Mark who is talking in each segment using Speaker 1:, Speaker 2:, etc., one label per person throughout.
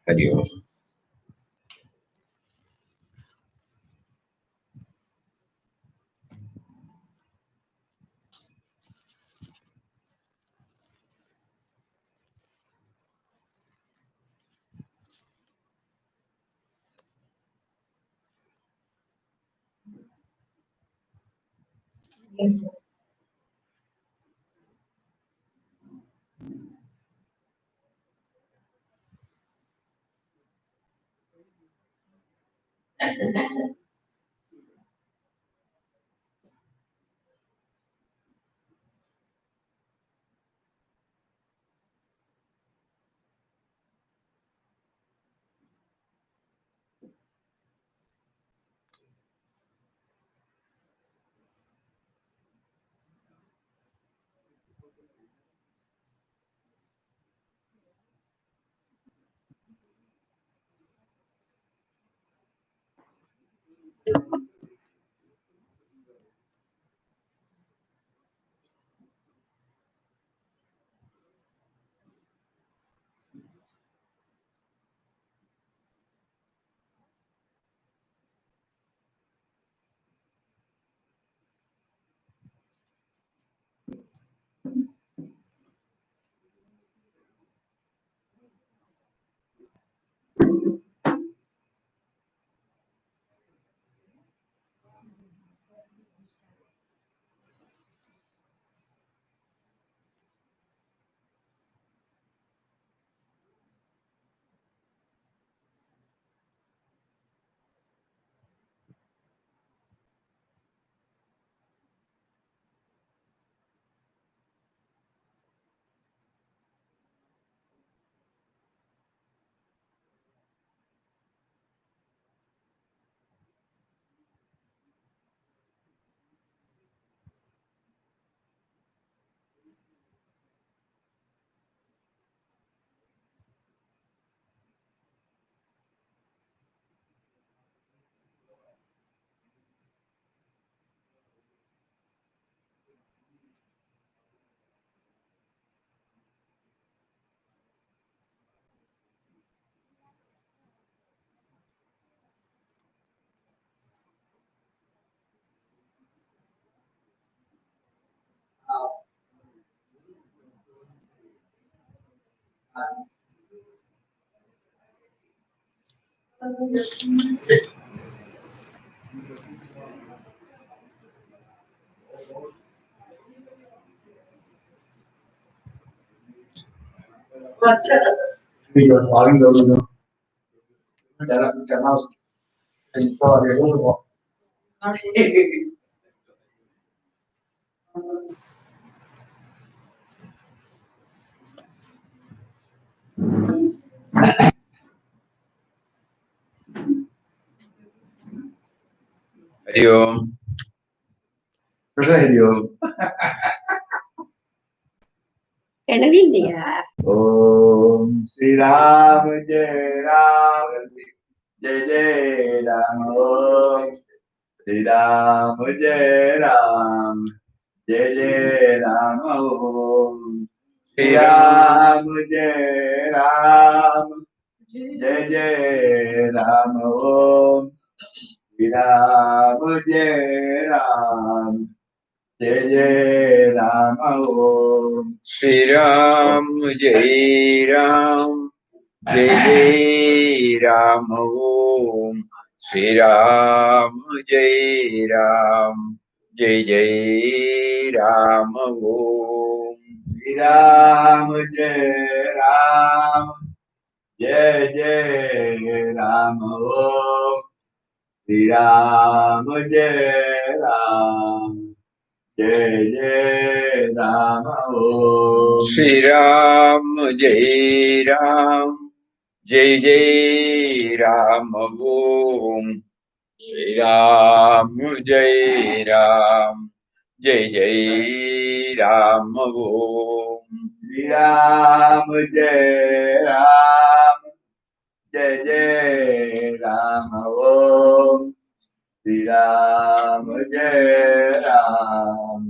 Speaker 1: Hari Om.
Speaker 2: Yes.
Speaker 3: Bây giờ hỏi được rồi. Đã là chẳng nào thành to để không được.
Speaker 1: Hari Om.
Speaker 3: Rất là nhiều.
Speaker 2: Cái nó biết gì à?
Speaker 3: Om Sri Ram Jai Ram Jai Jai Ram Om Sri Ram Jai Ram Jai Jai Ram Om Sri Ram Jai Ram Jai Jai Ram Om Sri Ram Jai Ram Jai Jai Ram Om
Speaker 1: Sri Ram Jai Ram Jai Jai Ram Om Sri Ram Jai Ram Jai Jai Ram Om
Speaker 3: Sri Ram Jai Ram Jai Jai Ram Om Sri Ram Jai Ram Jai Jai Ram Om
Speaker 1: Sri Ram Jai Ram Jai Jai Ram Om Sri Ram Jai Ram Jai Jai Ram Om
Speaker 3: Sri Ram Jai Ram Jai Jai Ram Om Sri Ram Jai Ram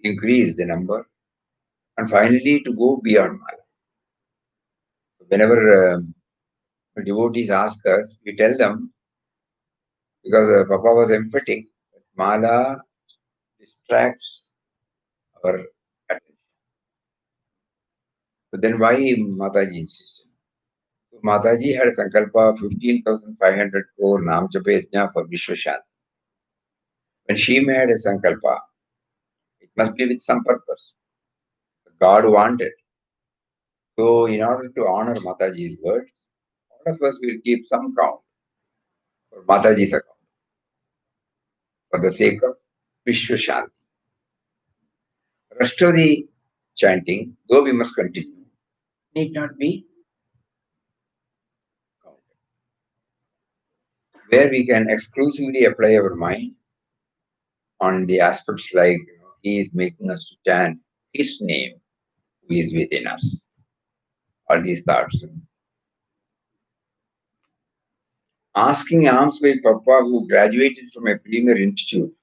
Speaker 1: increase the number, and finally to go beyond Mala. Whenever devotees ask us, we tell them, because Papa was emphatic, that Mala distracts our attention. But then why Mataji insisted? So Mataji had a sankalpa 15,500 crore Nam Japa Yajna for Vishwashanti. When she made a sankalpa, it must be with some purpose. God wanted. So in order to honor Mataji's word, all of us will keep some count for Mataji's account, for the sake of Vishwashanti. Rest of the chanting, though we must continue, need not be counted. Where we can exclusively apply our mind on the aspects like he is making us to chant his name, who is within us. All these thoughts. Asking alms by Papa, who graduated from a premier institute,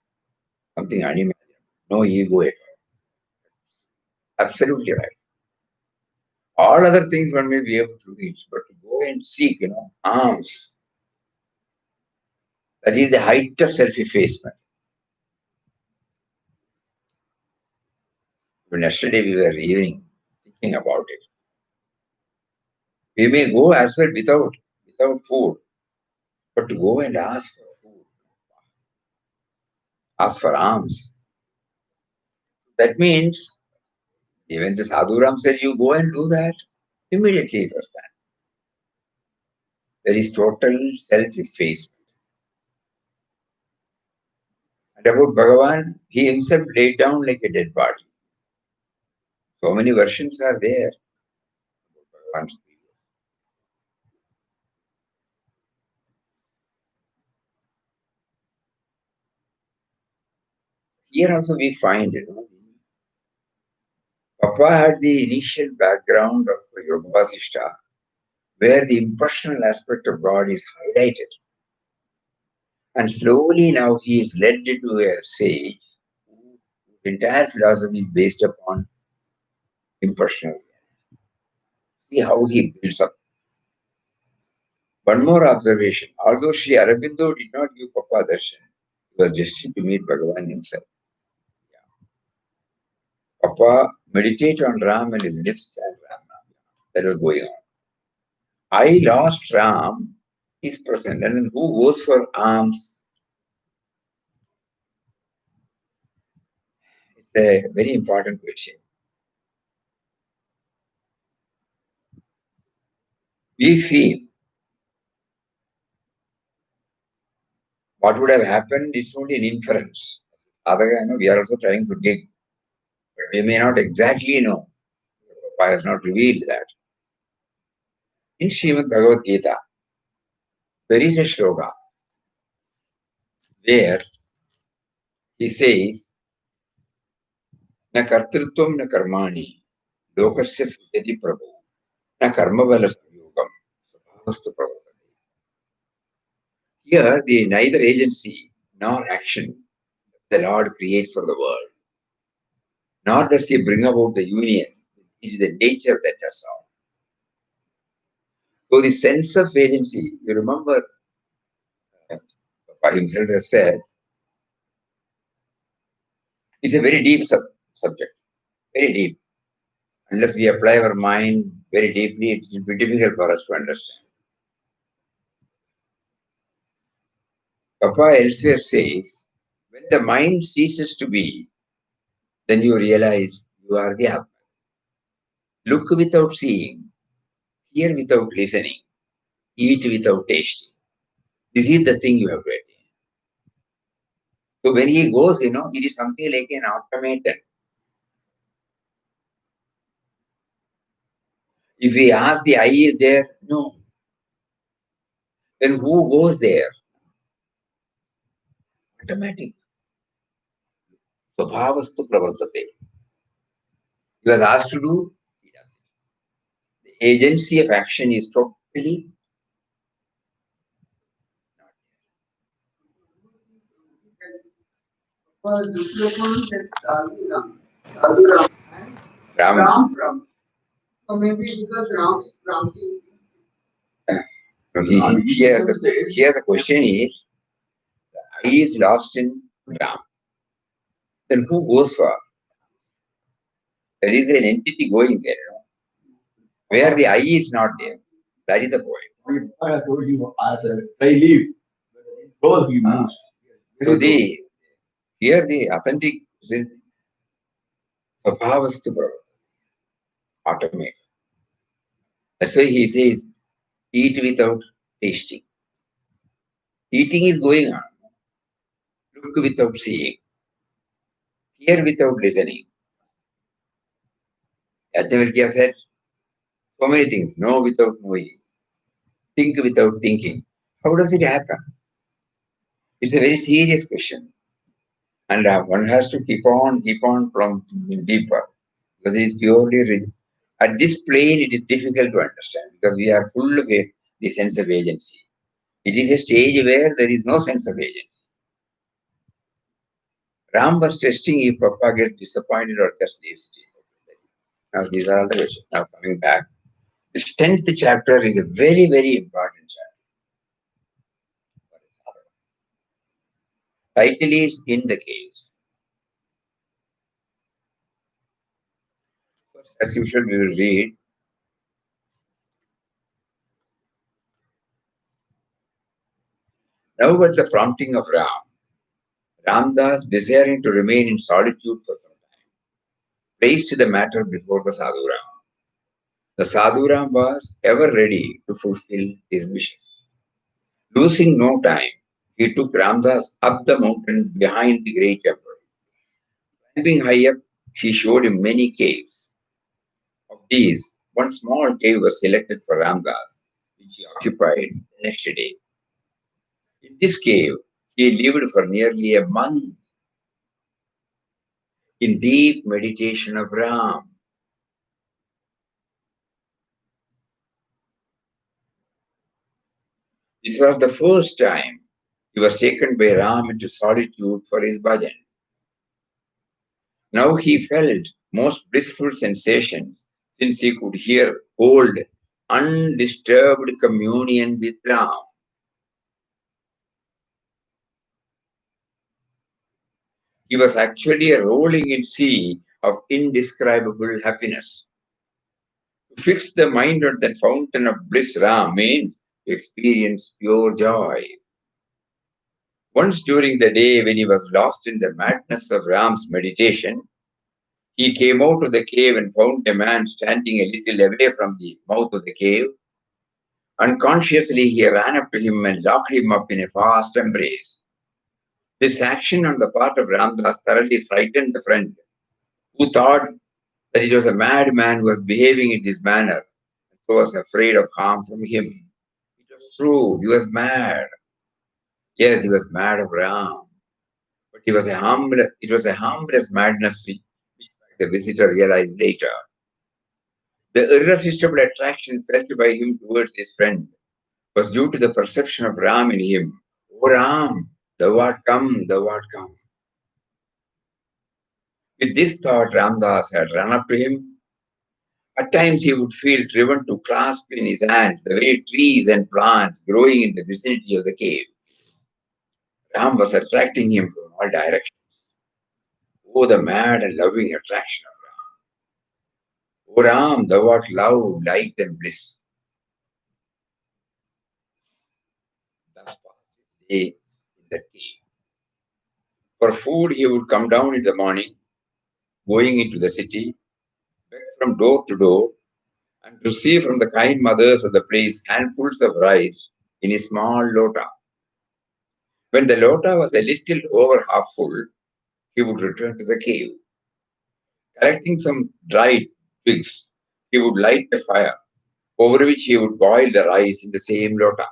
Speaker 1: something unimaginable. No ego at all. Absolutely right. All other things one may be able to reach, but to go and seek, alms, that is the height of self-effacement. When yesterday we were evening thinking about it. We may go as well without food, but to go and ask for food, ask for alms. That means even the Sadhuram said, you go and do that, immediately it was done. There is total self-effacement. And about Bhagavan, he himself laid down like a dead body. So many versions are there about Bhagavan's period. Here also we find, Papa had the initial background of Yoga Vasishta, where the impersonal aspect of God is highlighted. And slowly now he is led into a sage whose entire philosophy is based upon impersonal. See how he builds up. One more observation. Although Sri Aurobindo did not give Papa darshan, he was destined to meet Bhagavan himself. Papa meditate on Ram and his lips and Ram. That was going on. I lost Ram is present. And then who goes for alms? It's a very important question. We feel what would have happened is only an inference. Other, we are also trying to dig, but we may not exactly know. Papa has not revealed that. In Srimad Bhagavad Gita, there is a shloka where he says, Na kartrutvam na karmani, lokasya sujati prabhu, na karmavala samyogam, sabhavastu pravartati. Here, the neither agency nor action the Lord creates for the world, nor does he bring about the union. It is the nature that does all. So the sense of agency, you remember, Papa himself has said, it's a very deep subject, very deep. Unless we apply our mind very deeply, it will be difficult for us to understand. Papa elsewhere says, when the mind ceases to be, then you realize you are the Atma. Look without seeing, hear without listening, eat without tasting. This is the thing you have read. So when he goes, it is something like an automaton. If we ask the eye is there, no. Then who goes there? Automatic. Svabhavastu pravartate. He was asked to do, he does it. The agency of action is totally
Speaker 3: For development, that's all.
Speaker 1: Ram.
Speaker 3: Or maybe because Ram.
Speaker 1: Here the question is, the I is lost in Ram. Then who goes for? There is an entity going there, where the I is not there. That is the point.
Speaker 3: I told you as I leave. Both he moves.
Speaker 1: So here the authentic Svabhavastu automate. That's why he says, eat without tasting. Eating is going on. Look without seeing. Hear without listening. Yajnavalkya said so many things. Know without knowing. Think without thinking. How does it happen? It's a very serious question. And one has to keep on from deeper. Because it is purely, at this plane, it is difficult to understand. Because we are full of the sense of agency. It is a stage where there is no sense of agency. Ram was testing if Papa gets disappointed or just leaves it. Now, these are all the questions. Now, coming back. This 10th chapter is a very, very important chapter. Title is In the Caves. First, as usual, we will read. Now, at the prompting of Ramdas, desiring to remain in solitude for some time, placed the matter before the Sadhuram. The Sadhuram was ever ready to fulfill his mission. Losing no time, he took Ramdas up the mountain behind the great temple. Climbing high up, he showed him many caves. Of these, one small cave was selected for Ramdas, which he occupied the next day. In this cave, he lived for nearly a month in deep meditation of Ram. This was the first time he was taken by Ram into solitude for his bhajan. Now he felt most blissful sensation since he could hold undisturbed communion with Ram. He was actually a rolling in sea of indescribable happiness. To fix the mind on that fountain of bliss, Ram means to experience pure joy. Once during the day, when he was lost in the madness of Ram's meditation, he came out of the cave and found a man standing a little away from the mouth of the cave. Unconsciously, he ran up to him and locked him up in a fast embrace. This action on the part of Ramdas thoroughly frightened the friend, who thought that it was a madman who was behaving in this manner, and so was afraid of harm from him. It was true, he was mad. Yes, he was mad of Ram. But it was a harmless madness which the visitor realized later. The irresistible attraction felt by him towards his friend was due to the perception of Ram in him. O Ram, thou art come, thou art come. With this thought, Ramdas had run up to him. At times he would feel driven to clasp in his hands the very trees and plants growing in the vicinity of the cave. Ram was attracting him from all directions. Oh, the mad and loving attraction of Ram. O Ram, thou art love, light, and bliss. Thus passed his days in the cave. For food, he would come down in the morning, going into the city, beg from door to door, and receive from the kind mothers of the place handfuls of rice in a small lota. When the lota was a little over half full, he would return to the cave. Collecting some dried twigs, he would light a fire, over which he would boil the rice in the same lota.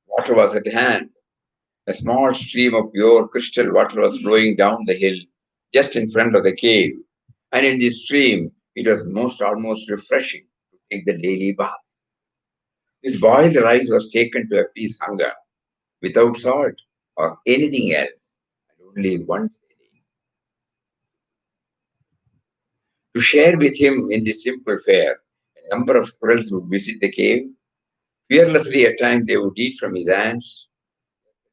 Speaker 1: Water was at hand. A small stream of pure crystal water was flowing down the hill just in front of the cave, and in this stream it was almost refreshing to take the daily bath. This boiled rice was taken to appease hunger, without salt or anything else, and only once a day. To share with him in this simple fare, a number of squirrels would visit the cave. Fearlessly at times they would eat from his hands.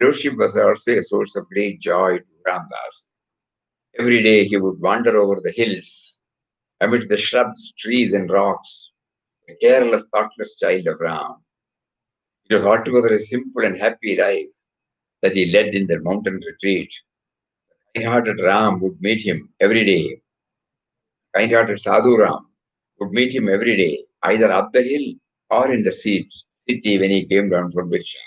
Speaker 1: Fellowship was also a source of great joy to Ramdas. Every day he would wander over the hills, amid the shrubs, trees, and rocks, a careless, thoughtless child of Ram. It was altogether a simple and happy life that he led in the mountain retreat. Kind-hearted Ram would meet him every day. Kind-hearted Sadhu Ram would meet him every day, either up the hill or in the city when he came down from Bhiksha.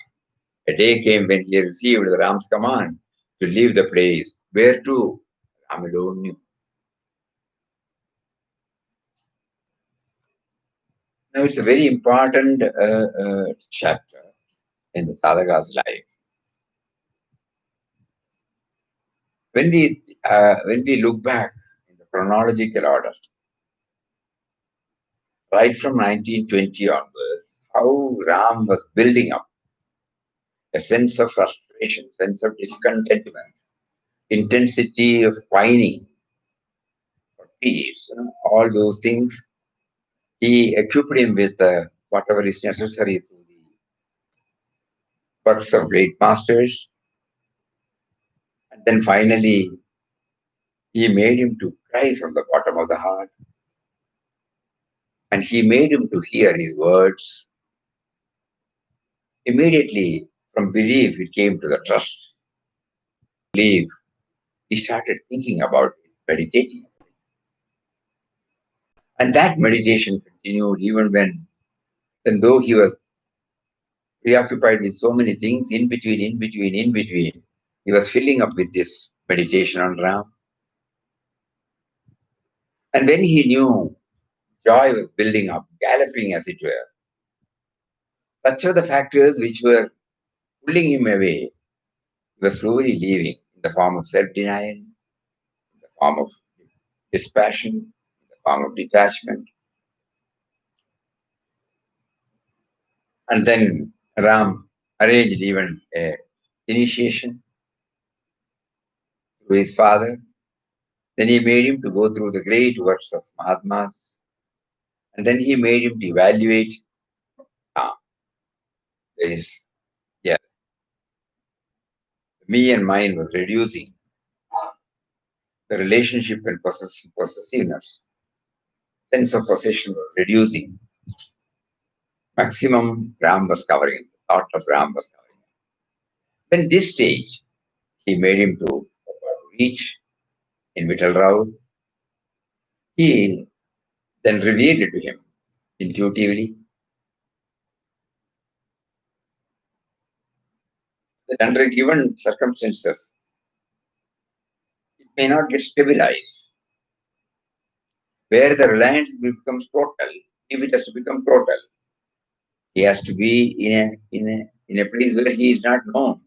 Speaker 1: A day came when he received the Ram's command to leave the place. Where to? Ram alone knew. Now it's a very important chapter in the sadhaka's life. When we look back in the chronological order, right from 1920 onwards, how Ram was building up a sense of frustration, sense of discontentment, intensity of pining for peace, all those things. He equipped him with whatever is necessary through the works of great masters. And then finally, he made him to cry from the bottom of the heart. And he made him to hear his words. Immediately, from belief, it came to the trust. Belief, he started thinking about it, meditating. And that meditation continued even when though he was preoccupied with so many things, in between, he was filling up with this meditation on Ram. And when he knew joy was building up, galloping as it were, such were the factors which were pulling him away. He was slowly leaving in the form of self-denial, in the form of dispassion, in the form of detachment. And then Ram arranged even a initiation to his father. Then he made him to go through the great works of Mahatmas. And then he made him to evaluate. There is, yeah, me and mine was reducing. The relationship and possessiveness, sense of possession was reducing. Maximum Ram was covering. The thought of Ram was covering. When this stage, he made him to reach in Vittal Rao. He then revealed it to him intuitively that under given circumstances, it may not get stabilized. Where the reliance becomes total, if it has to become total, he has to be in a place where he is not known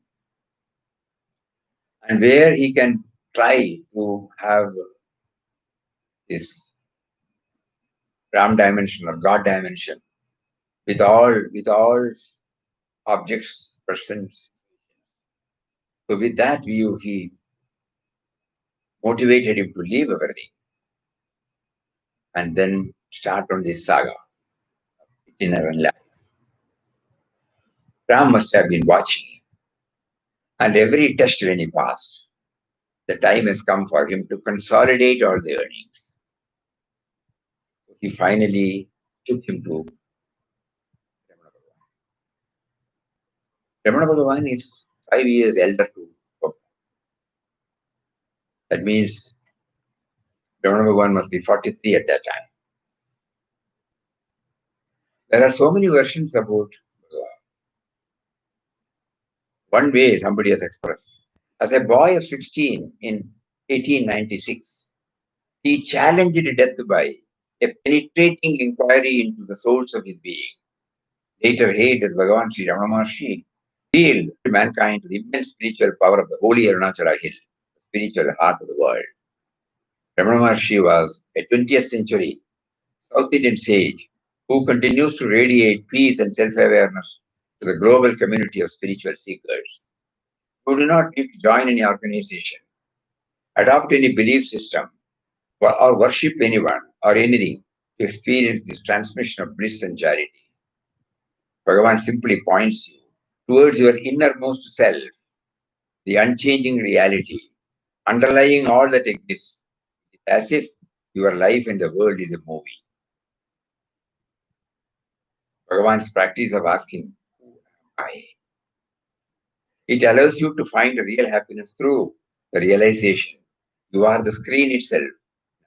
Speaker 1: and where he can try to have this Ram dimension or God dimension with all objects, persons. So with that view, he motivated him to leave everything and then start on this saga of itinerant life. Ram must have been watching him, and every test when he passed, the time has come for him to consolidate all the earnings. He finally took him to Ramana Bhagavan. Ramana Bhagavan is 5 years elder to Bhagavan. That means Ramana Bhagavan must be 43 at that time. There are so many versions about Bhagavan. One way somebody has expressed. As a boy of 16 in 1896, he challenged death by a penetrating inquiry into the source of his being. Later hailed as Bhagavan Sri Ramana Maharshi, revealed to mankind the immense spiritual power of the holy Arunachala hill, the spiritual heart of the world. Ramana Maharshi was a 20th century South Indian sage who continues to radiate peace and self-awareness to the global community of spiritual seekers. You do not need to join any organization, adopt any belief system, or worship anyone or anything to experience this transmission of bliss and charity. Bhagavan simply points you towards your innermost self, the unchanging reality, underlying all that exists. It's as if your life in the world is a movie. Bhagavan's practice of asking, who am I? It allows you to find real happiness through the realization you are the screen itself,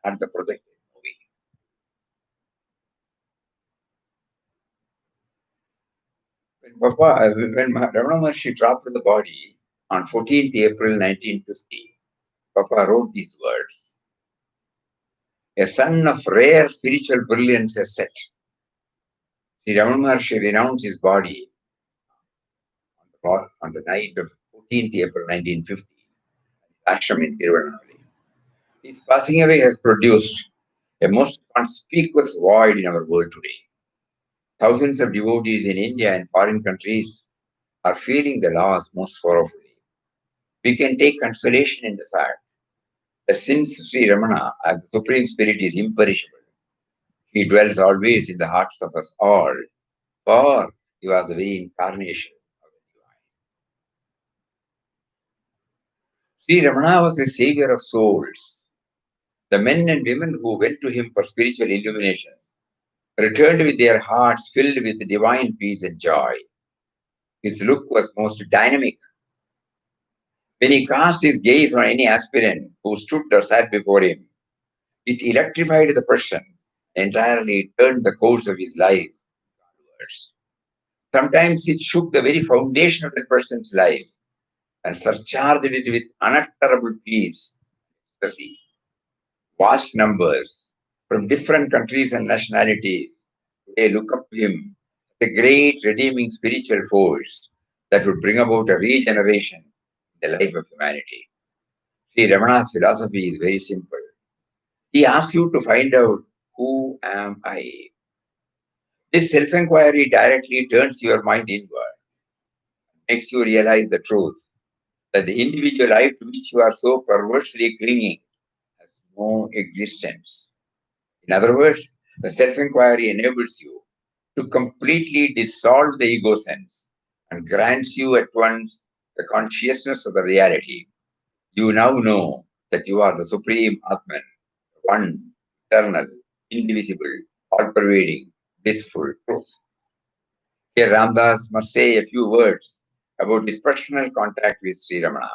Speaker 1: not the projected movie. When Ramana Maharshi dropped the body on 14th April 1950, Papa wrote these words. A sun of rare spiritual brilliance has set. Sri Ramana Maharshi renounced his body on the night of 14th April 1950, ashram in Tiruvannamalai. His passing away has produced a most conspicuous void in our world today. Thousands of devotees in India and foreign countries are feeling the loss most powerfully. We can take consolation in the fact that since Sri Ramana, as the Supreme Spirit, is imperishable, he dwells always in the hearts of us all, for he was the very incarnation of the divine. Sri Ramana was the savior of souls. The men and women who went to him for spiritual illumination returned with their hearts filled with divine peace and joy. His look was most dynamic. When he cast his gaze on any aspirant who stood or sat before him, it electrified the person, entirely turned the course of his life onwards. Sometimes it shook the very foundation of the person's life and surcharged it with unutterable peace. Ecstasy. Vast numbers from different countries and nationalities, they look up to him, the great redeeming spiritual force that would bring about a regeneration in the life of humanity. Sri Ramana's philosophy is very simple. He asks you to find out, who am I? This self-inquiry directly turns your mind inward, makes you realize the truth that the individual life to which you are so perversely clinging has no existence. In other words, the self-inquiry enables you to completely dissolve the ego sense and grants you at once the consciousness of the reality. You now know that you are the Supreme Atman, one, eternal, indivisible, all-pervading, blissful truth. Here Ramdas must say a few words about his personal contact with Sri Ramana.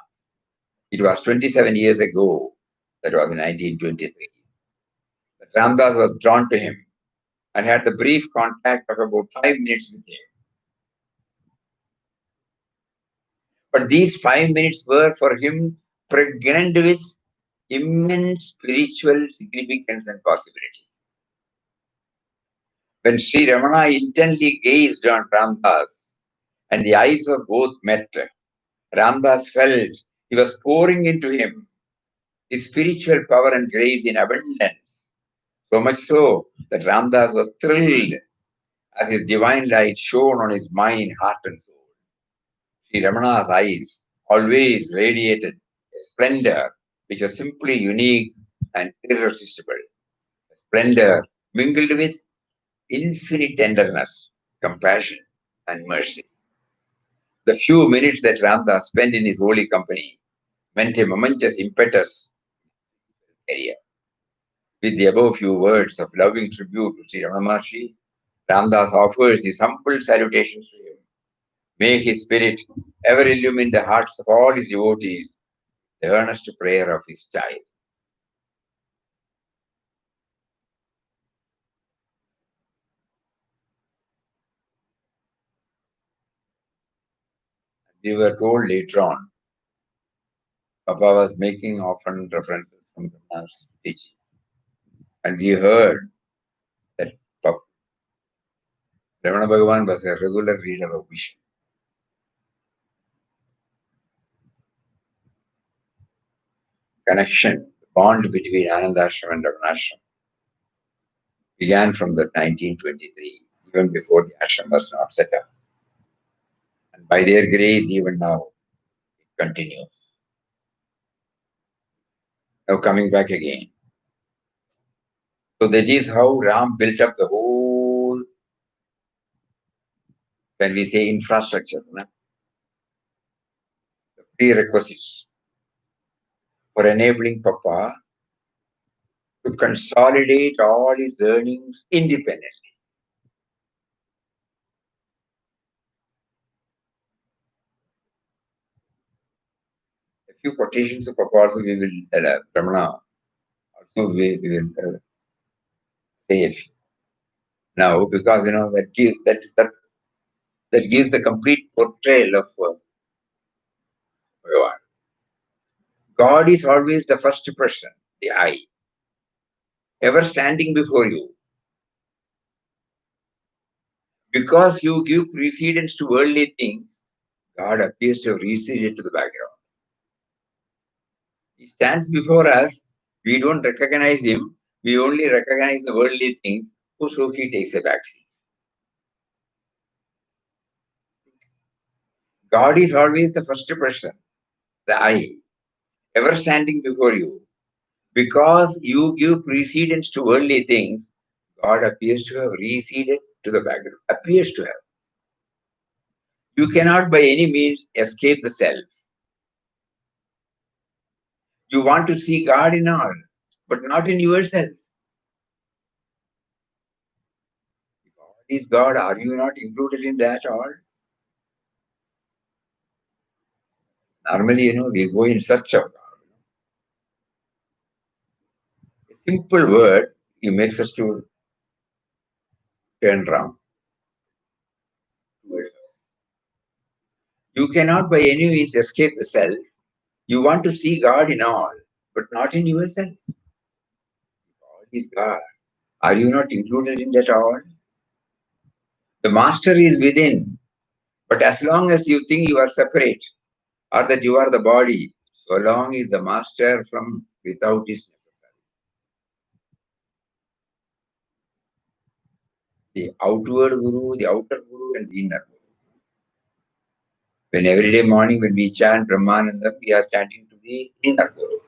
Speaker 1: It was 27 years ago, that was in 1923, that Ramdas was drawn to him and had the brief contact of about 5 minutes with him. But these 5 minutes were for him pregnant with immense spiritual significance and possibility. When Sri Ramana intently gazed on Ramdas and the eyes of both met, Ramdas felt he was pouring into him his spiritual power and grace in abundance. So much so that Ramdas was thrilled as his divine light shone on his mind, heart, and soul. Sri Ramana's eyes always radiated a splendor which was simply unique and irresistible. A splendor mingled with infinite tenderness, compassion, and mercy. The few minutes that Ramdas spent in his holy company meant a momentous impetus career. With the above few words of loving tribute to Sri Ramana Maharshi, Ramdas offers his humble salutations to him. May his spirit ever illumine the hearts of all his devotees, the earnest prayer of his child. We were told later on, Papa was making often references from Ramana's teaching. And we heard that Ramana Bhagavan was a regular reader of vision. Connection, the bond between Anandashram and Ramanashram began from the 1923, even before the ashram was not set up. And by their grace, even now, it continues. Now coming back again. So that is how Ram built up the whole, when we say infrastructure, the prerequisites for enabling Papa to consolidate all his earnings independently. A few quotations of Papa also we will, Ramana, also we will say a few. Now, because that gives the complete portrayal of Bhagavan. God is always the first person, the I, ever standing before you. Because you give precedence to worldly things, God appears to have receded to the background. He stands before us, we don't recognize him, we only recognize the worldly things, so he takes a backseat. God is always the first person, the I, ever standing before you. Because you give precedence to worldly things, God appears to have receded to the background. Appears to have. You cannot by any means escape the self. You want to see God in all, but not in yourself. God is God. Are you not included in that all? Normally, we go in search of God. A simple word, he makes us to turn around towards us. You cannot by any means escape the self. You want to see God in all, but not in yourself. God is God. Are you not included in that all? The master is within, but as long as you think you are separate or that you are the body, so long is the master from without is necessary. The outward guru, the outer guru, and the inner guru. When every day morning when we chant Brahmananda, we are chanting to the inner guru.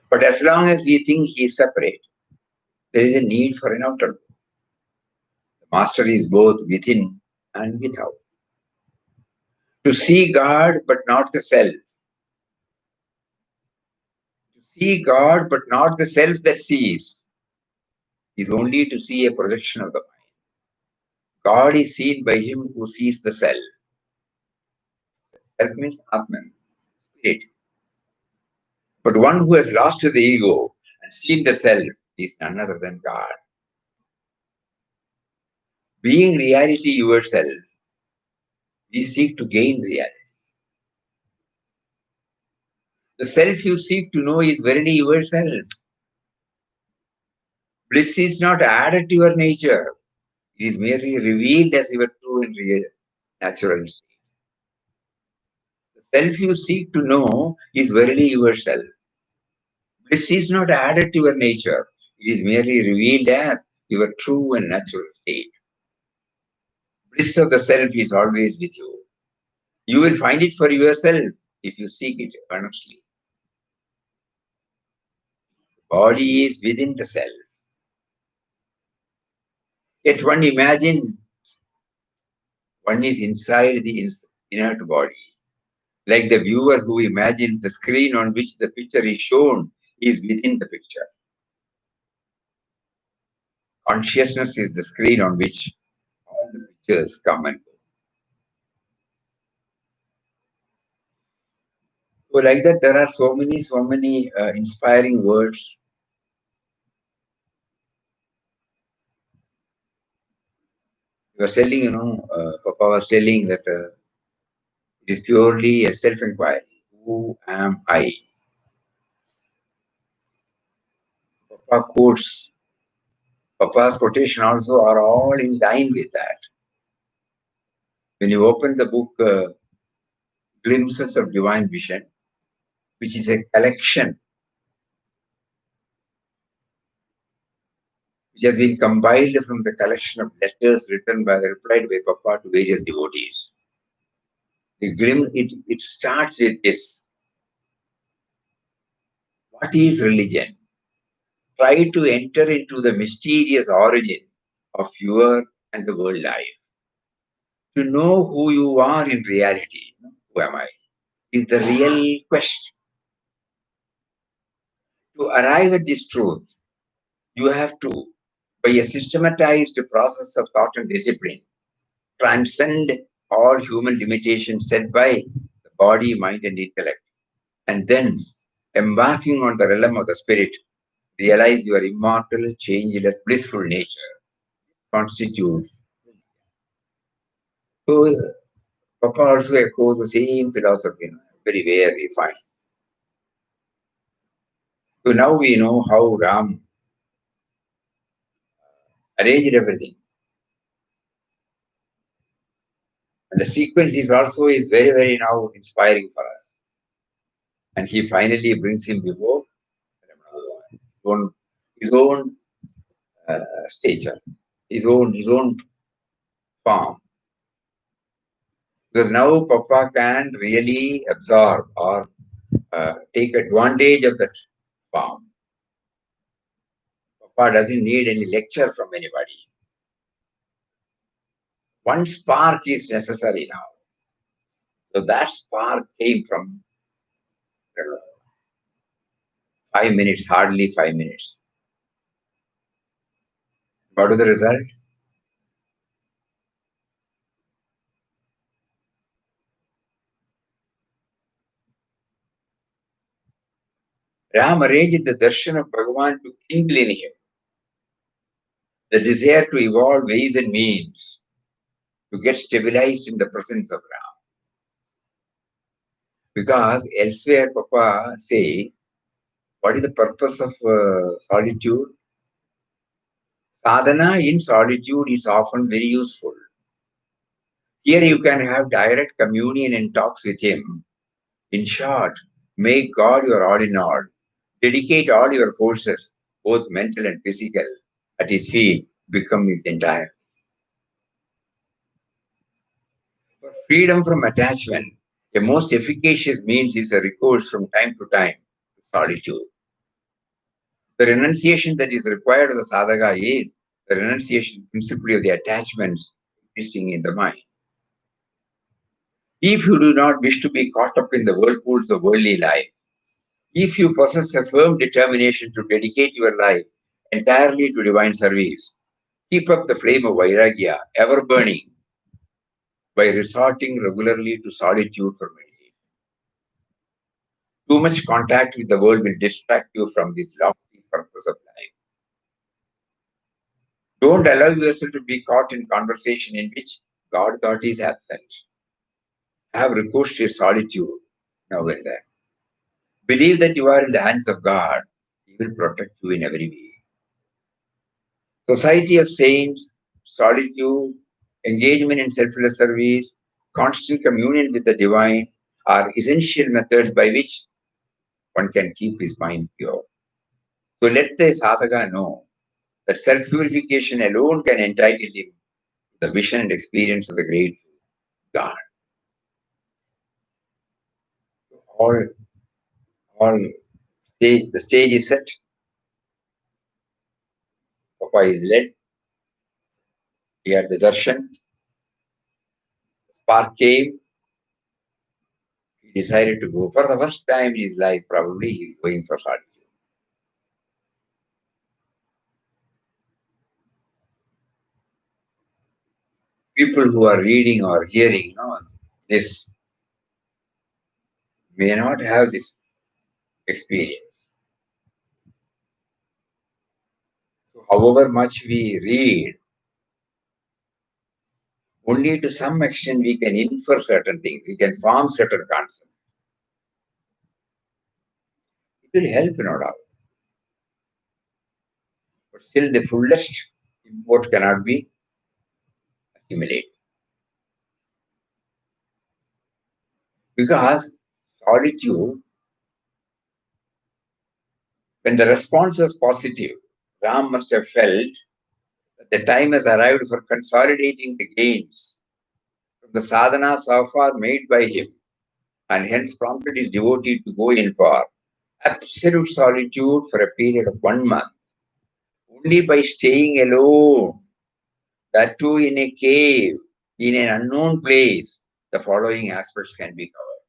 Speaker 1: But as long as we think he is separate, there is a need for an outer guru. The master is both within and without. To see God but not the self. To see God but not the self that sees is only to see a projection of the mind. God is seen by him who sees the self. Self means Atman, spirit. But one who has lost the ego and seen the self is none other than God. Being reality yourself, we seek to gain reality. The self you seek to know is verily yourself. Bliss is not added to your nature. It is merely revealed as your true and real natural state. The self you seek to know is verily yourself. Bliss is not added to your nature. It is merely revealed as your true and natural state. Bliss of the self is always with you. You will find it for yourself if you seek it earnestly. The body is within the self. Yet one imagines one is inside the inert body. Like the viewer who imagines the screen on which the picture is shown is within the picture. Consciousness is the screen on which all the pictures come and go. So like that, there are so many inspiring words. He was telling, Papa was telling that it is purely a self-inquiry. Who am I? Papa quotes, Papa's quotation also are all in line with that. When you open the book Glimpses of Divine Vision, which is a collection which has been compiled from the collection of letters replied by Papa to various devotees. It starts with this. What is religion? try to enter into the mysterious origin of your and the world life. To know who you are in reality, who am I, is the real quest. To arrive at this truth, you have to, by a systematized process of thought and discipline, transcend all human limitations set by the body, mind, and intellect. And then, embarking on the realm of the spirit, realize your immortal, changeless, blissful nature constitutes. So, Papa also echoes the same philosophy, very very fine. So now we know how Ram arranged everything. And the sequence is also is very, very now inspiring for us. And he finally brings him before his own stature, his own form. Because now Papa can really absorb or take advantage of that form. Papa doesn't need any lecture from anybody. One spark is necessary now. So that spark came from 5 minutes, hardly 5 minutes. What was the result? Ram arranged the darshan of Bhagavan to kindle in him the desire to evolve ways and means to get stabilized in the presence of Ram. Because elsewhere, Papa say, what is the purpose of solitude? Sadhana in solitude is often very useful. Here you can have direct communion and talks with him. In short, make God your all in all. Dedicate all your forces, both mental and physical, at his feet, become his entire. For freedom from attachment, a most efficacious means is a recourse from time to time to solitude. The renunciation that is required of the sadhaka is the renunciation principally of the attachments existing in the mind. If you do not wish to be caught up in the whirlpools of worldly life, if you possess a firm determination to dedicate your life entirely to divine service, keep up the flame of vairagya, ever burning, by resorting regularly to solitude for meditation. Too much contact with the world will distract you from this lofty purpose of life. Don't allow yourself to be caught in conversation in which God thought is absent. Have recourse to solitude now and then. Believe that you are in the hands of God. He will protect you in every way. Society of saints, solitude, engagement in selfless service, constant communion with the divine are essential methods by which one can keep his mind pure. So let the sadhaka know that self-purification alone can entitle him to the vision and experience of the great God. All the stage is set. Papa is led. He had the darshan. Spark came. He decided to go. For the first time in his life, probably he is going for solitude. People who are reading or hearing this may not have this experience. So however much we read, only to some extent we can infer certain things, we can form certain concepts. It will help, no doubt. But still the fullest import cannot be assimilated. Because solitude, when the response was positive, Ram must have felt that the time has arrived for consolidating the gains from the sadhana so far made by him, and hence prompted his devotee to go in for absolute solitude for a period of 1 month. Only by staying alone, that too in a cave, in an unknown place, the following aspects can be covered.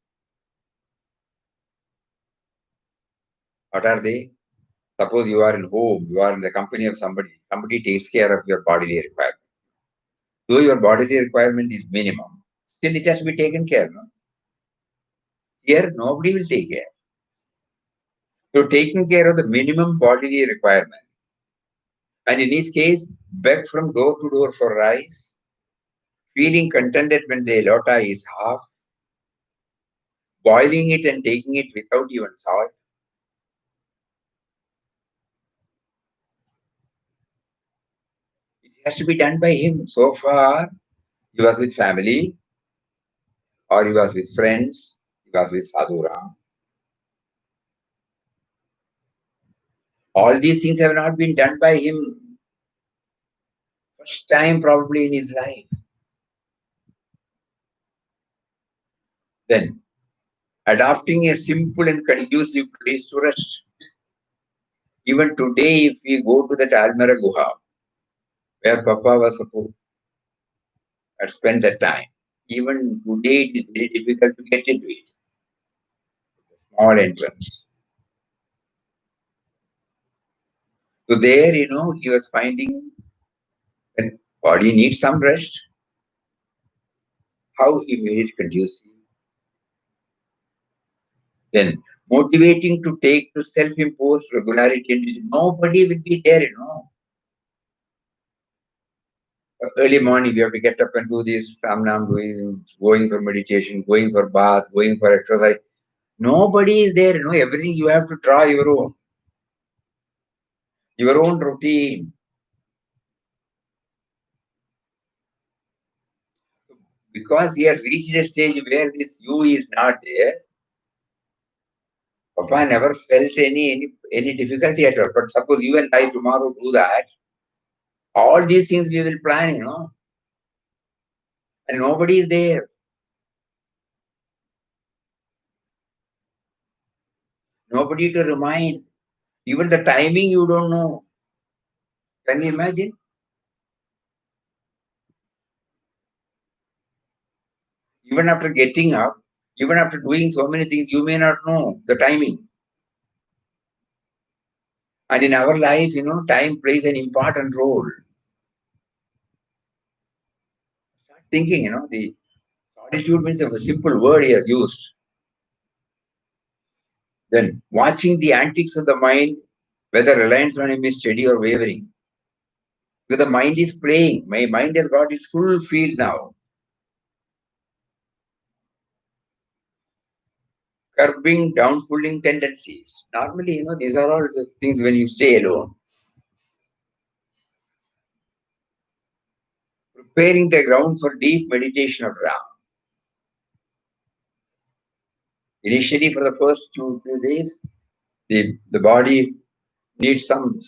Speaker 1: What are they? Suppose you are in home, you are in the company of somebody, somebody takes care of your bodily requirement. Though your bodily requirement is minimum, still it has to be taken care of. No? Here, nobody will take care. So, taking care of the minimum bodily requirement, and in his case, beg from door to door for rice, feeling contented when the lota is half, boiling it and taking it without even salt. It has to be done by him. So far, he was with family, or he was with friends, he was with Sadhura. All these things have not been done by him. First time probably in his life. Then, adopting a simple and conducive place to rest. Even today, if we go to that Almera Guha, where Papa was supposed to spend that time, even today it is very difficult to get into it. It's a small entrance. So there, he was finding that body needs some rest. How he made it conducive. Then motivating to take to self-imposed regularity and nobody will be there, Early morning, you have to get up and do this, Ramnam, going for meditation, going for bath, going for exercise. Nobody is there, everything you have to draw your own routine. Because he had reached a stage where this you is not there, Papa never felt any difficulty at all. But suppose you and I tomorrow do that, all these things we will plan, and nobody is there. Nobody to remind. Even the timing you don't know. Can you imagine? Even after getting up, even after doing so many things, you may not know the timing. And in our life, time plays an important role. Start thinking, the solitude means a simple word he has used. Then watching the antics of the mind, whether reliance on him is steady or wavering. Because the mind is playing. My mind has got its full field now. Curbing, down pulling tendencies. Normally, these are all the things when you stay alone. Preparing the ground for deep meditation of Ram. Initially, for the first few days, the body needs some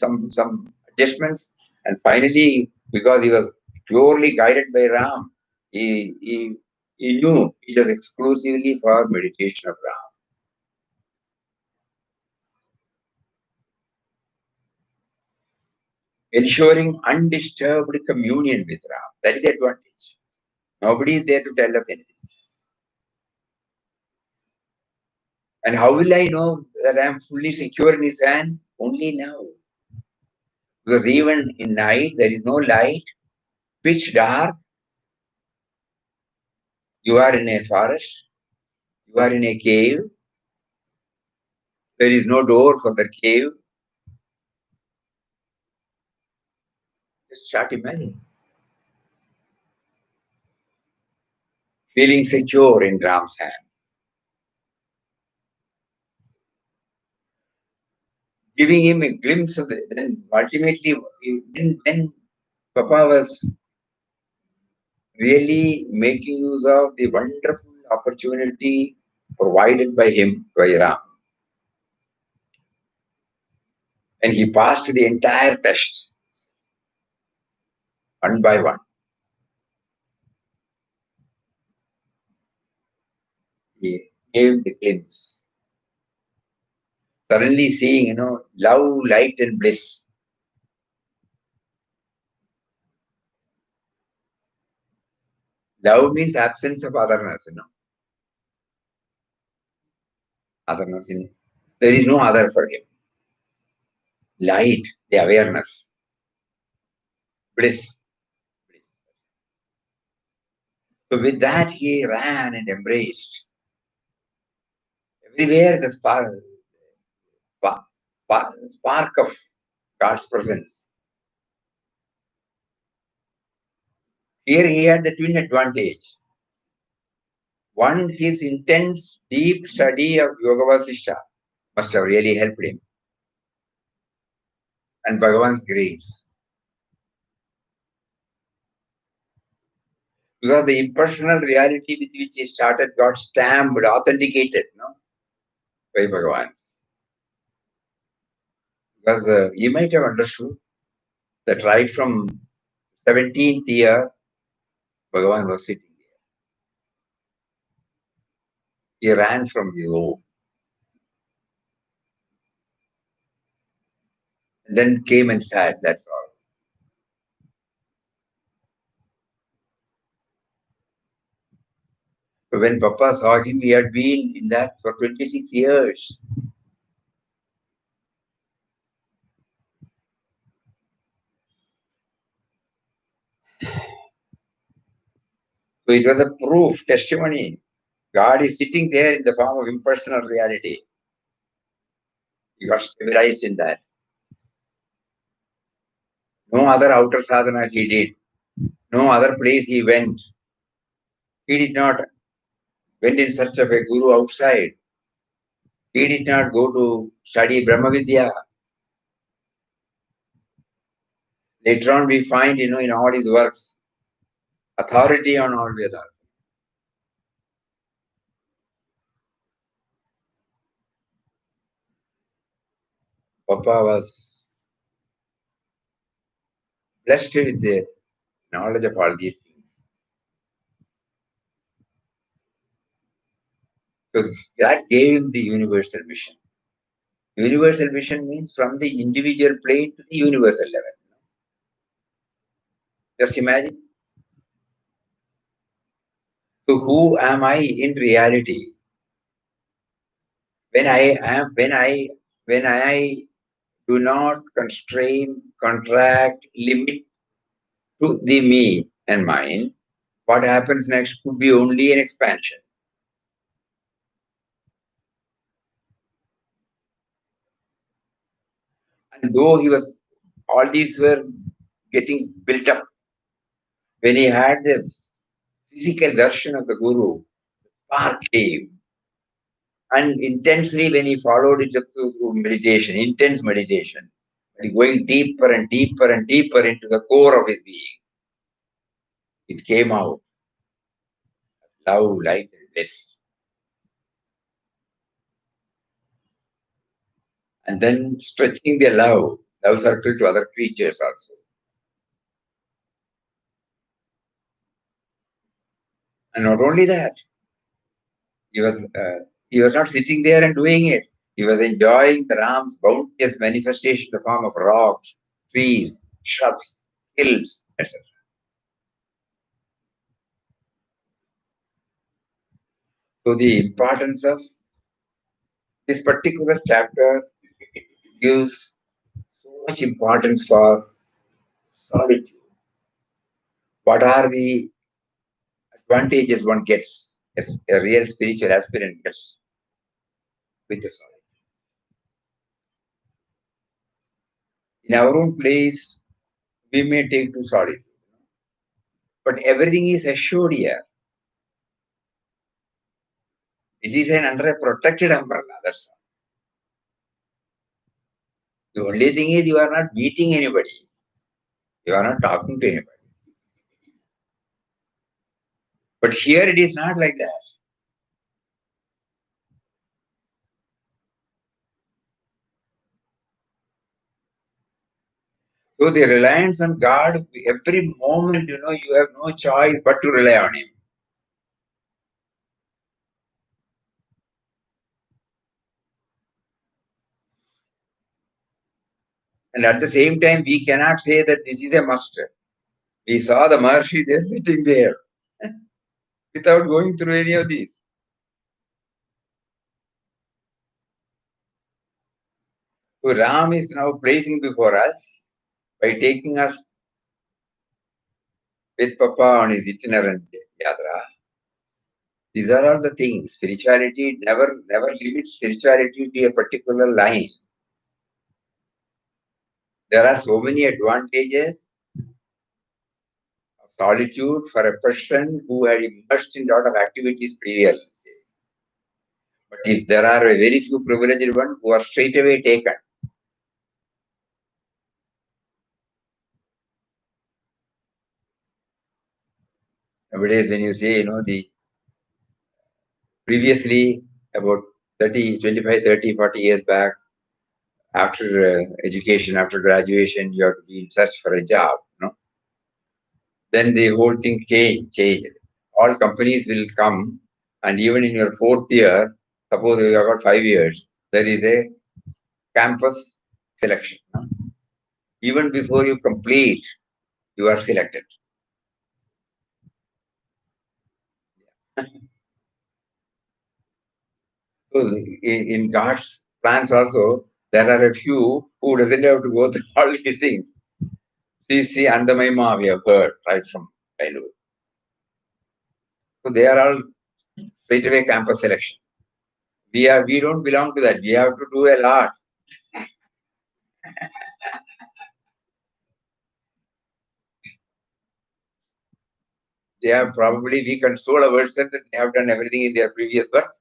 Speaker 1: adjustments, and finally, because he was purely guided by Ram, he knew it was exclusively for meditation of Ram. Ensuring undisturbed communion with Ram. That is the advantage. Nobody is there to tell us anything. And how will I know that I am fully secure in his hand? Only now. Because even in night, there is no light, pitch dark. You are in a forest, you are in a cave, there is no door for the cave. Just start imagining. Feeling secure in Ram's hand. Giving him a glimpse of it. Then ultimately, when Papa was really making use of the wonderful opportunity provided by him, by Ram. And he passed the entire test, one by one. He gave the glimpse. Suddenly seeing, love, light and bliss. Love means absence of otherness, Otherness there is no other for him. Light, the awareness, bliss. So with that he ran and embraced. Everywhere the spark of God's presence. Here he had the twin advantage. One, his intense, deep study of Yoga Vasishtha must have really helped him. And Bhagavan's grace. Because the impersonal reality with which he started got stamped, authenticated, by Bhagavan. Because you might have understood that right from 17th year, Bhagavan was sitting there. He ran from his home. And then came and sat, that's all. So when Papa saw him, he had been in that for 26 years. So it was a proof, testimony. God is sitting there in the form of impersonal reality. He got stabilized in that. No other outer sadhana he did. No other place he went. He did not went in search of a guru outside. He did not go to study Brahma Vidya. Later on we find, in all his works, authority on all Vedas. Papa was blessed with the knowledge of all these things. So that gave him the universal mission. Universal mission means from the individual plane to the universal level. Just imagine. So who am I in reality? When I do not constrain, contract, limit to the me and mine, what happens next could be only an expansion. And though all these were getting built up, when he had the physical darshan of the Guru, spark came. And intensely, when he followed it up through meditation, intense meditation, going deeper and deeper and deeper into the core of his being, it came out. Love, light, and bliss. And then stretching the love circle to other creatures also. And not only that, he was not sitting there and doing it. He was enjoying the Ram's bounteous manifestation in the form of rocks, trees, shrubs, hills, etc. So the importance of this particular chapter gives so much importance for solitude. What are the advantages one gets as a real spiritual aspirant gets with the solitude? In our own place, we may take to solitude, but everything is assured here. It is under a protected umbrella, that's all. The only thing is you are not meeting anybody. You are not talking to anybody. But here it is not like that. So the reliance on God, every moment, you have no choice but to rely on Him. And at the same time, we cannot say that this is a must. We saw the Maharshi, they're sitting there. without going through any of these. So Ram is now placing before us by taking us with Papa on his itinerant yatra. These are all the things. Spirituality never limits spirituality to a particular line. There are so many advantages of solitude for a person who had immersed in a lot of activities previously. But if there are a very few privileged ones who are straight away taken, nowadays when you say, the previously about 30, 25, 30, 40 years back, after education, after graduation, you have to be in search for a job, Then the whole thing changed. All companies will come, and even in your fourth year, suppose you have got 5 years, there is a campus selection. Even before you complete, you are selected. So in God's plans also, there are a few who doesn't have to go through all these things. See, Andamaima we have heard right from childhood. So they are all straight away campus selection. We don't belong to that. We have to do a lot. They have probably, we console ourselves that they have done everything in their previous birth.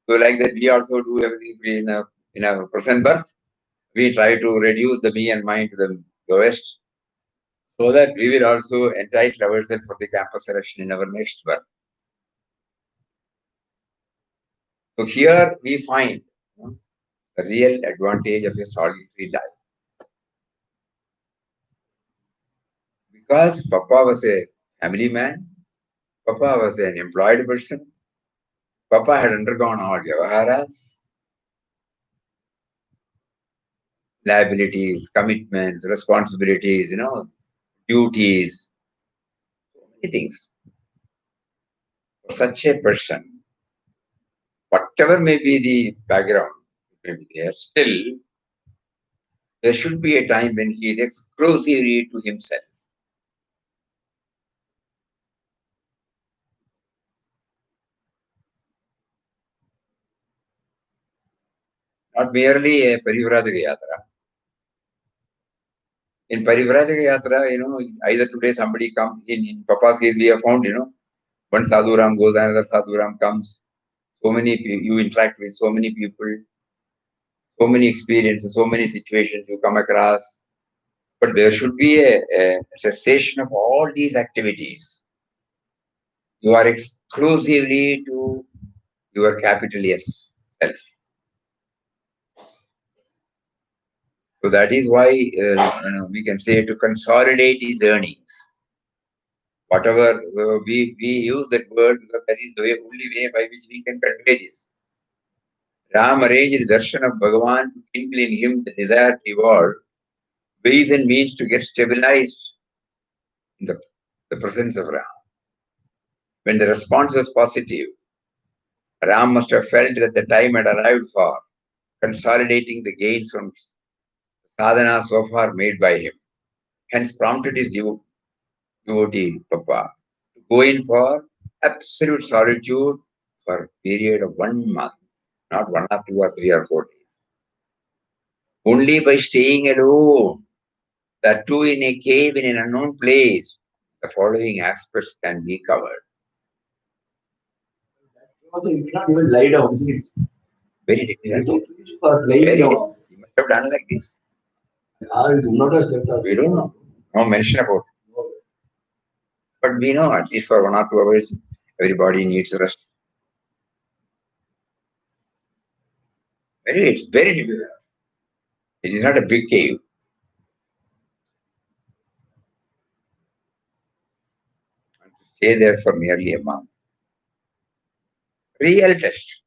Speaker 1: So like that, we also do everything in our present birth. We try to reduce the me and mine to the lowest, so that we will also entitle ourselves for the campus selection in our next birth. So here we find the real advantage of a solitary life. Because Papa was a family man, Papa was an employed person, Papa had undergone all vyavaharas, liabilities, commitments, responsibilities, duties, so many things. For such a person, whatever may be the background, may be there, still there should be a time when he is exclusively to himself. Not merely a Parivrajaka Yatra. In Parivrajaka Yatra, either today somebody comes, in Papa's case we have found, one Sadhuram goes, another Sadhuram comes. So many people, you interact with so many people, so many experiences, so many situations you come across. But there should be a cessation of all these activities. You are exclusively to your capital S self. So that is why we can say to consolidate his earnings. Whatever we use that word, that is the only way by which we can convey this. Ram arranged the darshan of Bhagavan to kindle in him the desire to evolve, ways and means to get stabilized in the presence of Ram. When the response was positive, Ram must have felt that the time had arrived for consolidating the gains from sadhana so far made by him. Hence prompted his devotee, Papa, to go in for absolute solitude for a period of 1 month, not 1 or 2 or 3 or 4 days. Only by staying alone, that too in a cave in an unknown place, the following aspects can be covered.
Speaker 3: Also, you cannot even lie down, isn't it?
Speaker 1: Very difficult.
Speaker 3: For lying
Speaker 1: Very
Speaker 3: down.
Speaker 1: difficult. You must have done like this.
Speaker 3: I do not have slept out.
Speaker 1: We don't know. No mention about it. But we know at least for 1 or 2 hours, everybody needs rest. It's very difficult. It is not a big cave. And to stay there for nearly a month. Real test.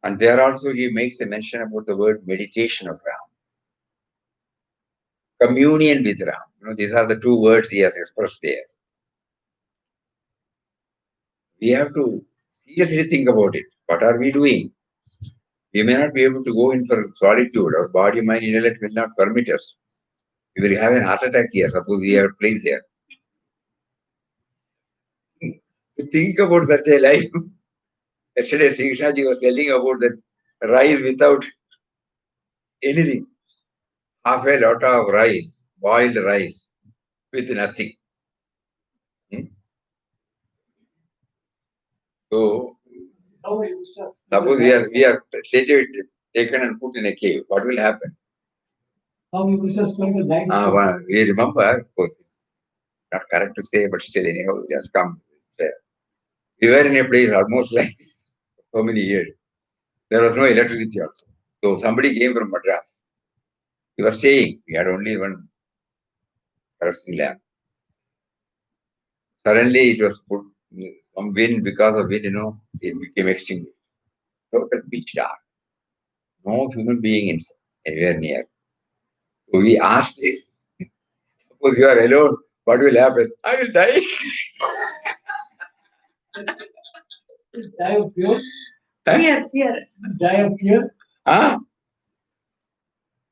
Speaker 1: And there also he makes a mention about the word meditation of Ram. communion with Ram. These are the two words he has expressed there. We have to seriously think about it. What are we doing? We may not be able to go in for solitude. Our body, mind, intellect will not permit us. We will have an heart attack here. Suppose we have a place there. Think about such a life. Yesterday, Sri Krishnaji was telling about that rice without anything. Half a lot of rice, boiled rice, with nothing. So, suppose we are taken and put in a cave. What will happen? We remember, of course, not correct to say, but still, anyhow, it has come. We were in a place almost like so many years. There was no electricity also. So somebody came from Madras. He was staying. We had only one kerosene lamp. Suddenly it was put some wind, because of wind, it became extinguished. Total pitch dark. No human being anywhere near. So we asked him, suppose you are alone, what will happen? I will die.
Speaker 3: Die of fear?
Speaker 2: Fear.
Speaker 3: Die of fear?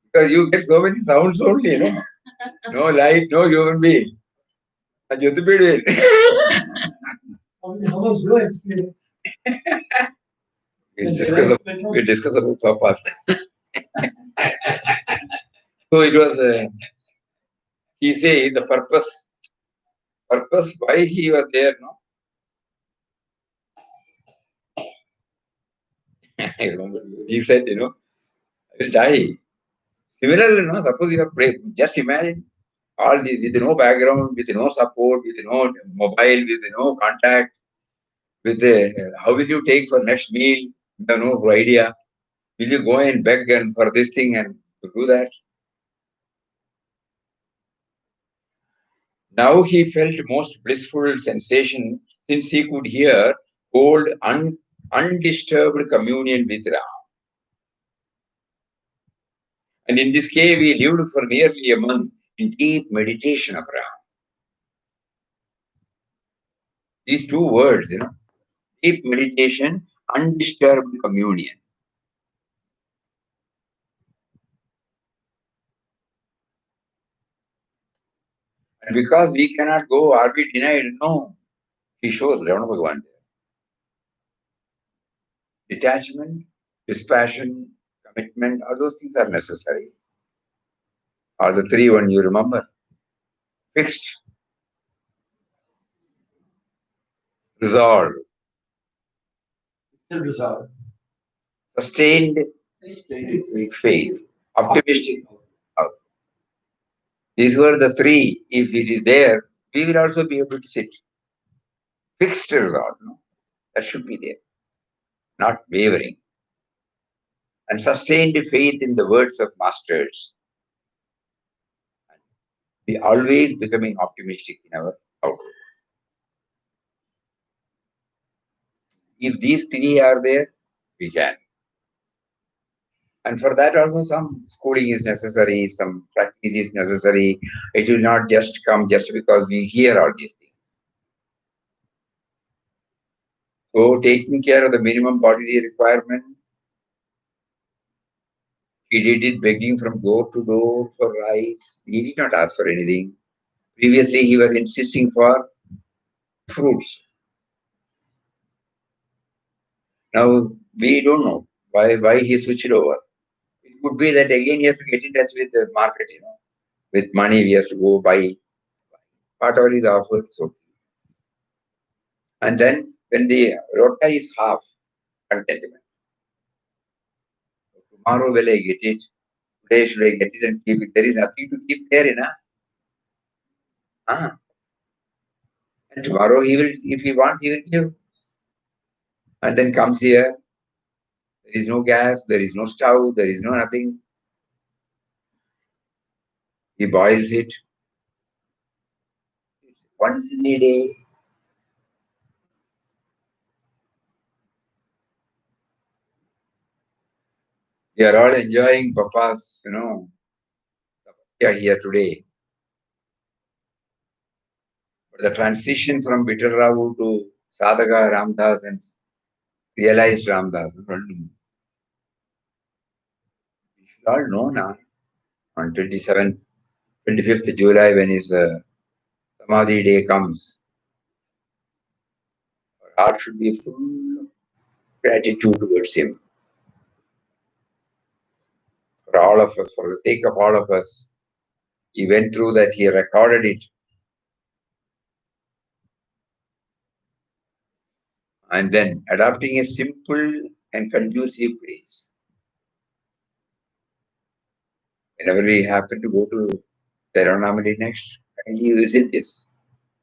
Speaker 1: Because you get so many sounds only, No light, no human being.
Speaker 3: How was your experience?
Speaker 1: We'll discuss about papas. So it was, he said the purpose why he was there, I remember. He said, I will die. Similarly, suppose you are praying, just imagine all this with no background, with no support, with no mobile, with no contact, with how will you take for next meal? You have no idea. Will you go and beg and for this thing and to do that? Now he felt most blissful sensation since he could hear hold undisturbed communion with Ram. And in this cave, he lived for nearly a month in deep meditation of Ram. These two words, deep meditation, undisturbed communion. And because we cannot go, are we denied? No. He shows Ravana Bhagavan. Detachment, dispassion, commitment, all those things are necessary. Are the three one you remember? Fixed, resolved, sustained faith, optimistic. These were the three. If it is there, we will also be able to sit. Fixed resolve, that should be there. Not wavering. And sustained faith in the words of masters. We always becoming optimistic in our outlook. If these three are there, we can. And for that also some schooling is necessary, some practice is necessary. It will not just come just because we hear all these things. So taking care of the minimum bodily requirement, he did it begging from door to door for rice. He did not ask for anything. Previously, he was insisting for fruits. Now, we don't know why he switched over. It could be that again he has to get in touch with the market, With money, he has to go buy whatever is offered. So, and then when the rota is half, contentment. Tomorrow will I get it? Today should I get it and keep it? There is nothing to keep there, And tomorrow he will, if he wants, he will give. And then comes here. There is no gas, there is no stove, there is no nothing. He boils it once in a day. We are all enjoying Papa's, here today. But the transition from Vittal Ravu to Sadhaka Ramdas and realized Ramdas, we should all know now. On 27th, 25th July, when his Samadhi day comes, our heart should be full of gratitude towards him. For all of us, for the sake of all of us, he went through that, he recorded it. And then adopting a simple and conducive place. Whenever we happen to go to Tiruvannamalai next, kindly visit this.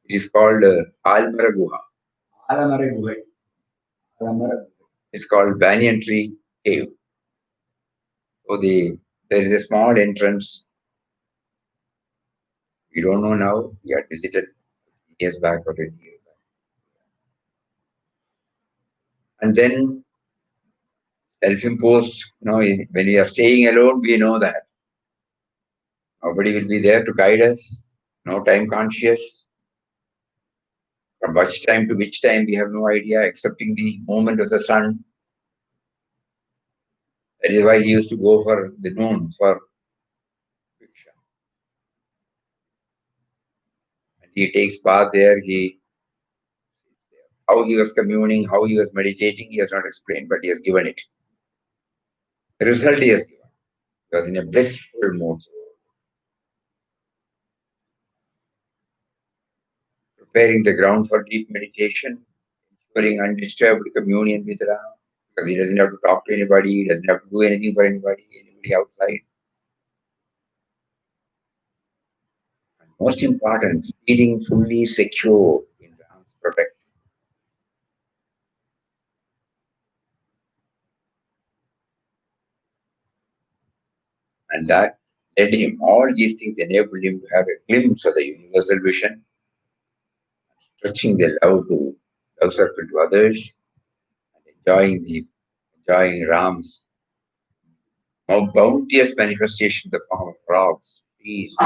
Speaker 1: It is called Almara Guha.
Speaker 3: Alamare Guhe. Alamare.
Speaker 1: It's called Banyan Tree Cave. So there is a small entrance. We don't know now. We had visited years back or 20 years back. And then self-imposed, when we are staying alone, we know that nobody will be there to guide us. No time conscious. From which time to which time, we have no idea, excepting the movement of the sun. That is why he used to go for the noon for Viksha. And he takes bath there. How he was communing, how he was meditating, he has not explained, but he has given it. The result he has given. He was in a blissful mood. Preparing the ground for deep meditation, ensuring undisturbed communion with Ram, because he doesn't have to talk to anybody, he doesn't have to do anything for anybody outside. And most important, feeling fully secure in Ram's protection. And that led him, all these things enabled him to have a glimpse of the universal vision, stretching the love circle to others, and enjoying Ram's bounteous manifestation in the form of frogs, trees.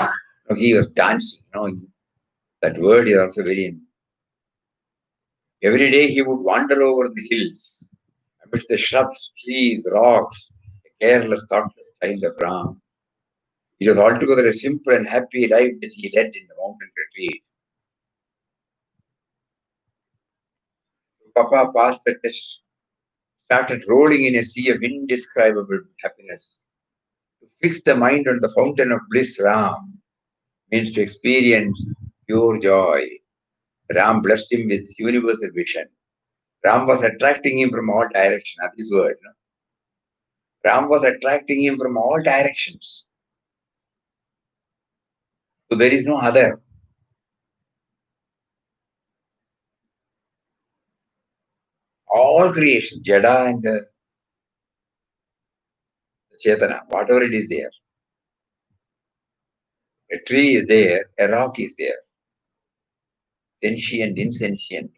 Speaker 1: He was dancing. That word is also very. Every day he would wander over the hills, amidst the shrubs, trees, rocks, a careless, thoughtless child of Ram. It was altogether a simple and happy life that he led in the mountain retreat. Papa passed the test, started rolling in a sea of indescribable happiness. To fix the mind on the fountain of bliss, Ram, means to experience pure joy. Ram blessed him with universal vision. Ram was attracting him from all directions. At this word, Ram was attracting him from all directions. So there is no other. All creation, Jada and Chetana, whatever it is there. A tree is there, a rock is there. Sentient, insentient.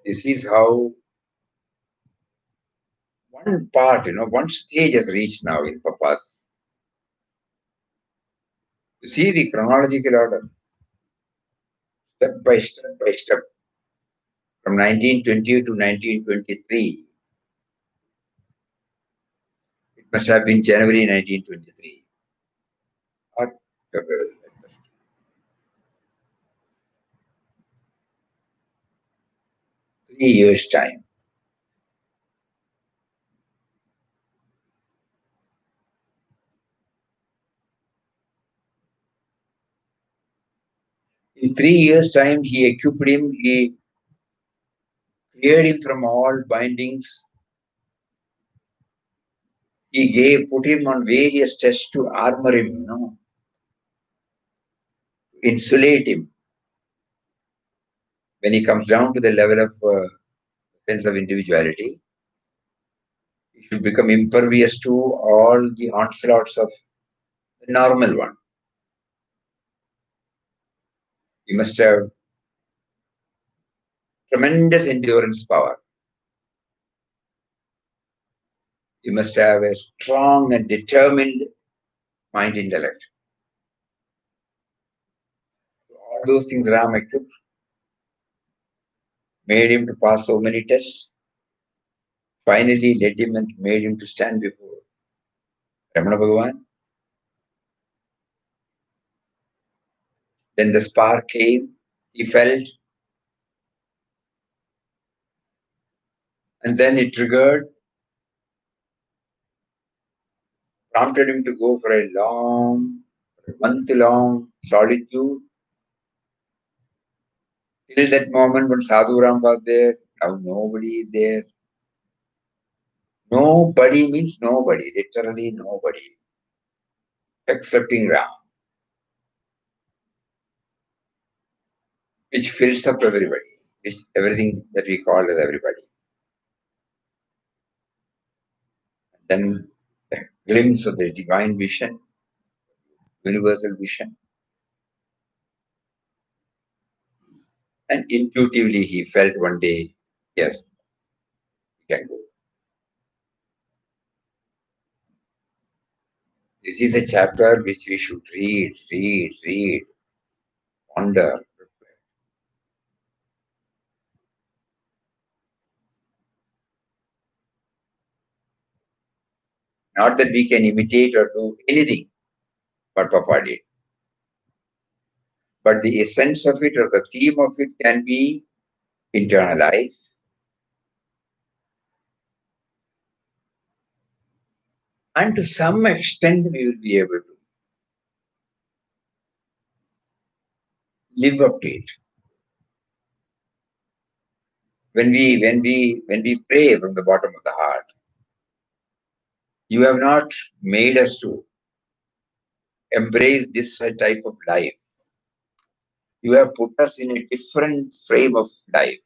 Speaker 1: This is how one part, one stage has reached now in Papa's. You see the chronological order, step by step by step, from 1920 to 1923. It must have been January 1923 or February. 3 years' time. In 3 years' time, he equipped him, he cleared him from all bindings. He put him on various tests to armor him, insulate him. When he comes down to the level of sense of individuality, he You should become impervious to all the onslaughts of the normal one. You must have tremendous endurance power. You must have a strong and determined mind intellect. All those things Ram equipped, made him to pass so many tests, finally led him and made him to stand before Ramana Bhagavan. Then the spark came, he felt, and then it triggered, prompted him to go for a month-long solitude. Till that moment when Sadhu Ram was there, now nobody is there. Nobody means nobody, literally nobody, excepting Ram, which fills up everybody, which everything that we call as everybody. Then a glimpse of the divine vision, universal vision. And intuitively he felt one day, yes, we can go. This is a chapter which we should read, ponder. Not that we can imitate or do anything what Papa did. But the essence of it or the theme of it can be internalized. And to some extent we will be able to live up to it. When we pray from the bottom of the heart, you have not made us to embrace this type of life. You have put us in a different frame of life.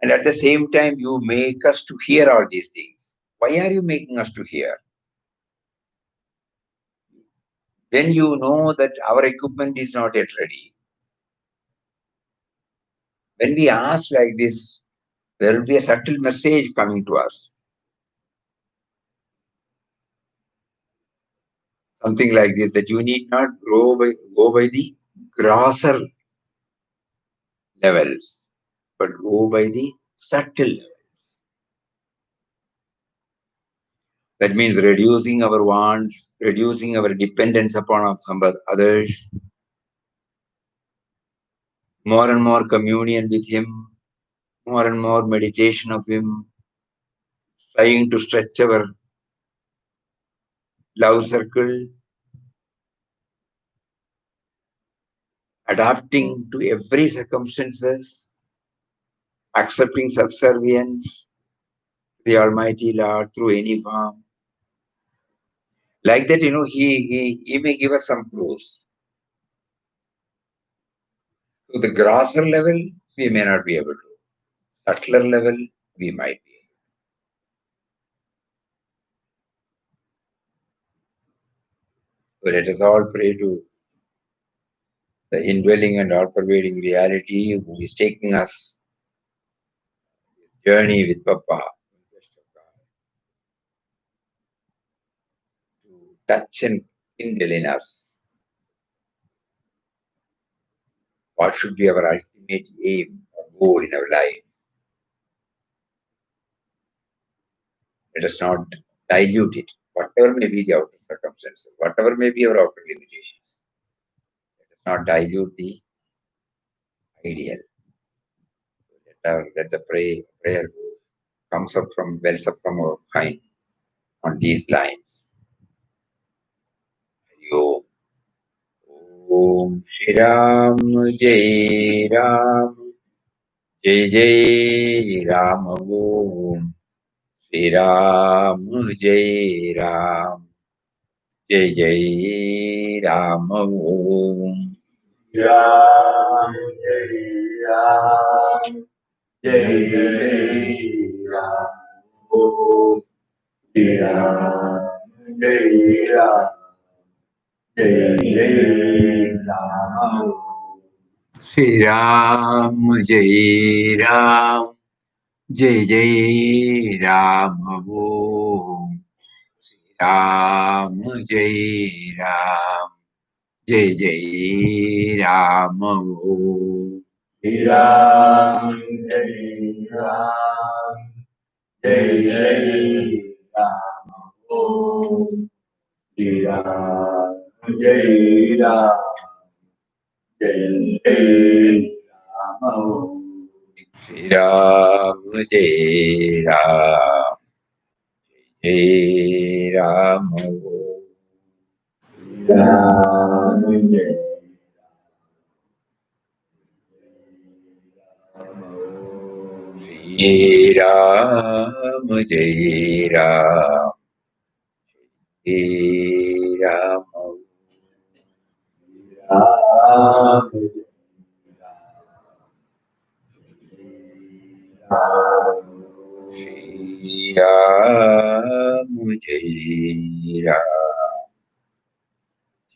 Speaker 1: And at the same time, you make us to hear all these things. Why are you making us to hear? When you know that our equipment is not yet ready. When we ask like this, there will be a subtle message coming to us. Something like this, that you need not go by the grosser levels, but go by the subtle levels. That means reducing our wants, reducing our dependence upon some others, more and more communion with Him, more and more meditation of Him, trying to stretch our love circle, adapting to every circumstances, accepting subservience, the Almighty Lord through any form. Like that, He may give us some clues. So the grosser level, we may not be able to. Subtler level, we might be. So let us all pray to the indwelling and all-pervading reality who is taking us journey with Papa to touch and kindle in us what should be our ultimate aim or goal in our life. Let us not dilute it, whatever may be the outer circumstances, whatever may be our outer limitations. Let us not dilute the ideal. Let the prayer comes up from wells up from our mind on these lines. Om. Om Shri Ram Jai Ram Jai Jai Ram Om Shri Ram Jai Ram Jai Jai Ram Om
Speaker 3: Ram Jai Ram Jai Jai Ram Jai Ram, Jai Ram, Jai Jai Ram.
Speaker 1: Shri Ram, Jai Ram, Jai Jai Ram. Ram, Jai Ram, Jai Jai Ram.
Speaker 3: Jai Ram, Jai Ram, Jai Jai Ram. Jai Ram, Jai Ram, Jai Jai Ram.
Speaker 1: Shri Ram, Jai Ram, Jai Ram.
Speaker 3: Ram, Jai
Speaker 1: Shri Ram, Jai Ram, Jai Ram.
Speaker 3: Ram,
Speaker 1: Shri Ram, Jai Ram,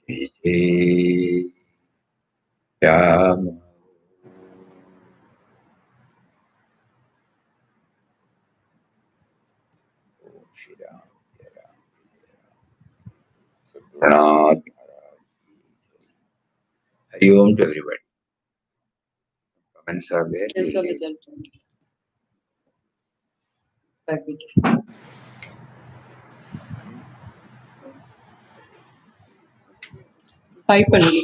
Speaker 1: Jai Ram. Shri Ram, Jai Ram. So, Pranath Maharaj. Hari Om to everybody. Comments are there.
Speaker 4: Yes,
Speaker 1: We'll
Speaker 4: sir,
Speaker 1: leave.
Speaker 4: Vijay. Thank you. Type பண்ணி